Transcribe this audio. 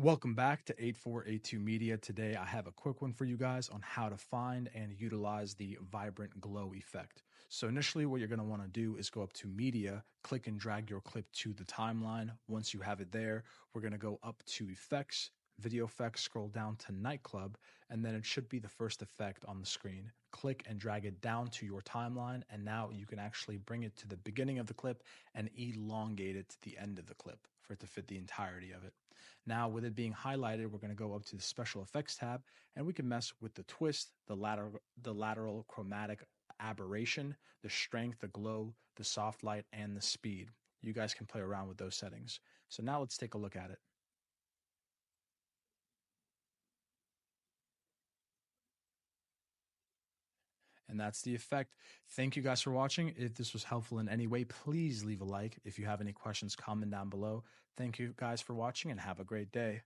Welcome back to 8482 Media. Today, I have a quick one for you guys on how to find and utilize the Vibrant Glow effect. So, initially, what you're going to want to do is go up to Media, click and drag your clip to the timeline. Once you have it there, we're going to go up to Effects, Video Effects, scroll down to Nightclub, and then it should be the first effect on the screen. Click and drag it down to your timeline, and now you can actually bring it to the beginning of the clip and elongate it to the end of the clip for it to fit the entirety of it. Now, with it being highlighted, we're going to go up to the Special Effects tab, and we can mess with the twist, the lateral chromatic aberration, the strength, the glow, the soft light, and the speed. You guys can play around with those settings. So now let's take a look at it. And that's the effect. Thank you guys for watching. If this was helpful in any way, please leave a like. If you have any questions, comment down below. Thank you guys for watching and have a great day.